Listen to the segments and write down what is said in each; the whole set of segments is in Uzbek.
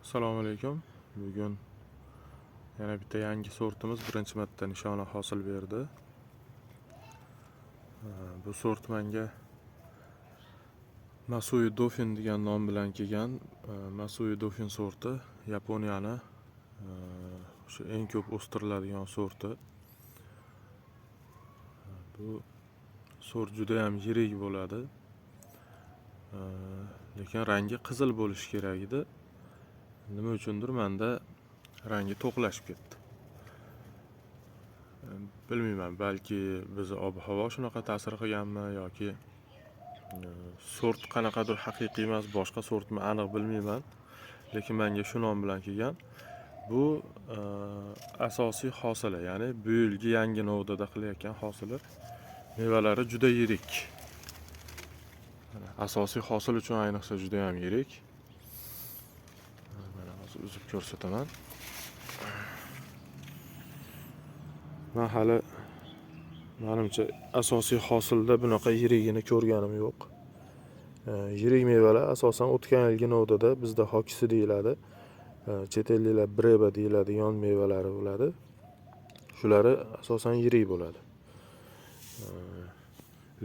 Assalomu alaykum. Bugun yana bitta yangi sortimiz birinchi marta nishona hosil berdi. Bu sort menga Masui Dofin degan nom bilan kelgan. Masui Dofin sorti Yaponiyani o'sha eng ko'p o'stiriladigan sorti. Bu sort juda ham yirik bo'ladi. Lekin rangi qizil bo'lishi kerak edi. Nima uchundir menda rangi to'qlashib ketdi. Bilmayman, balki bizni ob-havo shunaqa ta'sir qilganmi yoki sort qanaqadir haqiqiy emas, boshqa sortmi aniq bilmayman. Lekin menga shu nom bilan kelgan. Bu asosiy hosili, ya'ni bu yilgi yangi novdada qilayotgan hosili. Mevalari juda yirik. Asosiy hosil uchun ayniqsa juda ham yirik. Mana hozir uzib ko'rsataman. Men hali menimcha asosiy hosilda bunaqa yirigini ko'rganim yo'q. Yirik mevalar asosan o'tgan yilgi novdada bizda hokisi deyiladi. Chet elliklar breba deyiladigan mevalari bo'ladi. Shulari asosan yirik bo'ladi.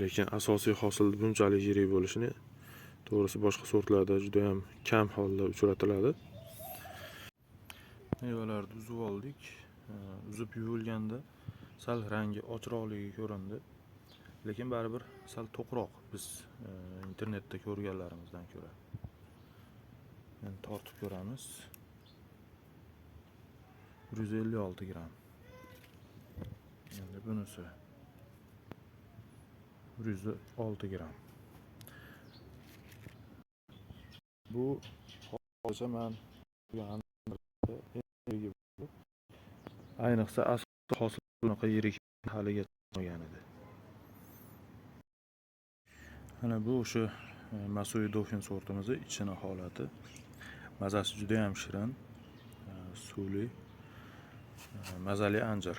Lekin asosiy hosil bunchalik yirik bo'lishini to'g'risi boshqa sortlarda juda ham kam holda uchratiladi. Mevalarni uzib oldik. Uzib yuvilganda sal rangi ochroqligi ko'rindi. Lekin baribir sal to'qroq biz internetda ko'rganlarimizdan ko'ra. Endi tortib ko'ramiz. 156 gram. Endi bunisi 106 gram. Bu hozircha men ayniqsa asosiy hosil bunaqa yirik haliga olgan edi. Mana bu o'sha Masui Dofin sortimizni ichini holati. Mazasi juda ham shirin, suvli, mazali anjir.